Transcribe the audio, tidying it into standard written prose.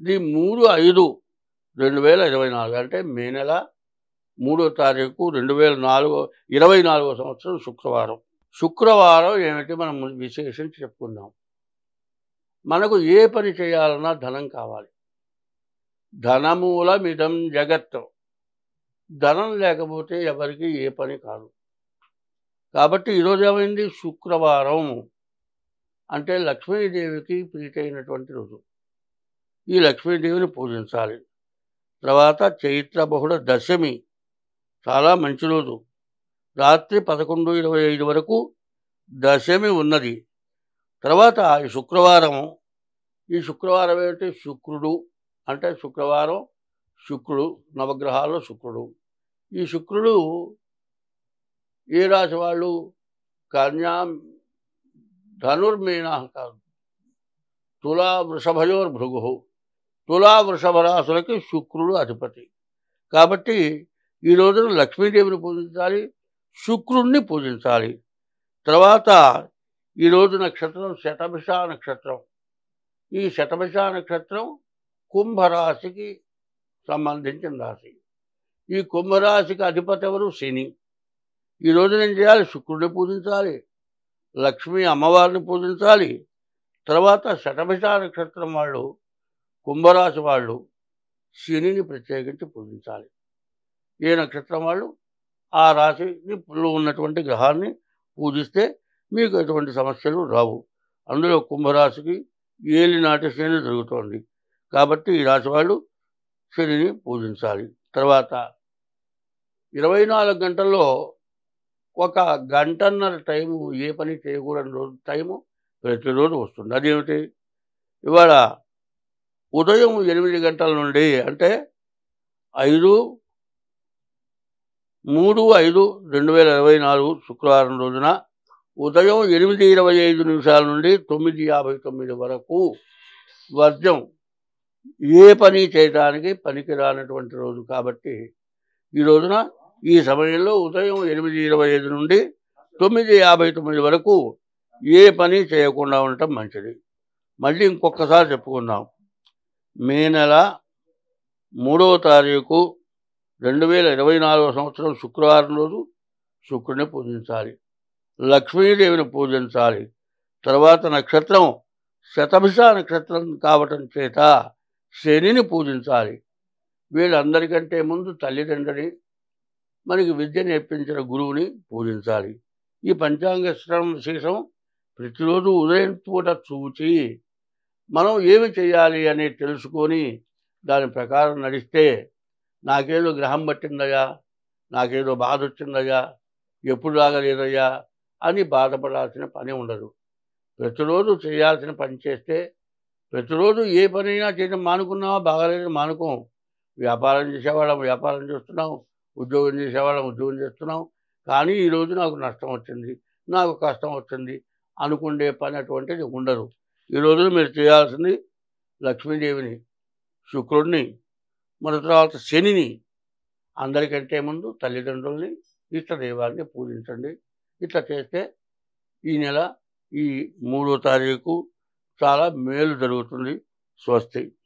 ఇది 3/5/2024 అంటే మే నెల 3వ తారీఖు 2024 సంవత్సరం శుక్రవారం. శుక్రవారం ఏమిటి మనం విశేషం చెప్పుకుందాం. మనకు ఏ పని చేయాలన్నా ధనం కావాలి. ధనమూలమిదం జగత్. ధనం లేకపోతే ఎవరికి ఏ పని కాదు. కాబట్టి ఈరోజు ఏమైంది, శుక్రవారం అంటే లక్ష్మీదేవికి ప్రీతైనటువంటి రోజు. ఈ లక్ష్మీదేవిని పూజించాలి. తర్వాత చైత్ర బహుళ దశమి చాలా మంచి రోజు. రాత్రి 11:25 వరకు దశమి ఉన్నది. తర్వాత ఈ శుక్రవారం ఏమిటి, శుక్రుడు అంటే శుక్రవారం, శుక్రుడు నవగ్రహాల్లో శుక్రుడు. ఈ శుక్రుడు ఏ రాశి వాళ్ళు, కన్యా ధనుర్మీన కాదు, తులా వృషభయోర్ భృగు. తులా వృషభ రాశులకి శుక్రుడు అధిపతి. కాబట్టి ఈ రోజున లక్ష్మీదేవిని పూజించాలి, శుక్రుణ్ణి పూజించాలి. తర్వాత ఈరోజు నక్షత్రం శతభిష నక్షత్రం. ఈ శతభిష నక్షత్రం కుంభరాశికి సంబంధించిన రాశి. ఈ కుంభరాశికి అధిపతి ఎవరు, శని. ఈ రోజున ఏం చేయాలి, శుక్రుడిని పూజించాలి, లక్ష్మీ అమ్మవారిని పూజించాలి. తర్వాత శతభిష నక్షత్రం వాళ్ళు, కుంభరాశి వాళ్ళు శనిని ప్రత్యేకించి పూజించాలి. ఏ నక్షత్రం వాళ్ళు ఆ రాశిలో ఉన్నటువంటి గ్రహాన్ని పూజిస్తే మీకు ఎటువంటి సమస్యలు రావు. అందులో కుంభరాశికి ఏలినాటి శని జరుగుతోంది. కాబట్టి ఈ రాశి వాళ్ళు శనిని పూజించాలి. తర్వాత 24 గంటల్లో 1 గంటన్నర టైము ఏ పని చేయకూడని రోజు టైము ప్రతిరోజు వస్తుంది. అదేమిటి, ఇవాళ ఉదయం 8 గంటల నుండి అంటే 3/5/2024 శుక్రవారం రోజున ఉదయం 8:25 నుండి 9:59 వరకు వర్జం. ఏ పని చేయడానికి పనికిరానటువంటి రోజు. కాబట్టి ఈ రోజున ఈ సమయంలో ఉదయం 8:25 నుండి 9:59 వరకు ఏ పని చేయకుండా ఉండటం మంచిది. మళ్ళీ ఇంకొకసారి చెప్పుకుందాం. మే నెల 3వ తారీఖు 2024 సంవత్సరం శుక్రవారం రోజు శుక్రుడిని పూజించాలి, లక్ష్మీదేవిని పూజించాలి. తర్వాత నక్షత్రం శతభిష నక్షత్రం కావటం చేత శనిని పూజించాలి. వీళ్ళందరికంటే ముందు తల్లిదండ్రిని, మనకి విద్య నేర్పించిన గురువుని పూజించాలి. ఈ పంచాంగ శ్రవణం విశేషం ప్రతిరోజు ఉదయం పూట చూచి మనం ఏమి చేయాలి అనేది తెలుసుకొని దాని ప్రకారం నడిస్తే, నాకేదో గ్రహం పట్టిందయ్యా, నాకేదో బాధ వచ్చిందయ్యా, ఎప్పుడు రాగలేదయ్యా అని బాధపడాల్సిన పని ఉండదు. ప్రతిరోజు చేయాల్సిన పని చేస్తే, ప్రతిరోజు ఏ పనైనా చేయడం మానుకున్నావా, బాగాలేదని మానుకోం. వ్యాపారం చేసేవాళ్ళం వ్యాపారం చేస్తున్నాం, ఉద్యోగం చేసేవాళ్ళం ఉద్యోగం చేస్తున్నాం. కానీ ఈరోజు నాకు నష్టం వచ్చింది, నాకు కష్టం వచ్చింది అనుకునే పని అటువంటిది ఉండదు. ఈ రోజున మీరు చేయాల్సింది లక్ష్మీదేవిని, శుక్రుడిని, మన తర్వాత శనిని, అందరికంటే ముందు తల్లిదండ్రుల్ని, ఇష్టదైవాన్ని పూజించండి. ఇట్లా చేస్తే ఈ నెల ఈ 3వ తారీఖు చాలా మేలు జరుగుతుంది. స్వస్తి.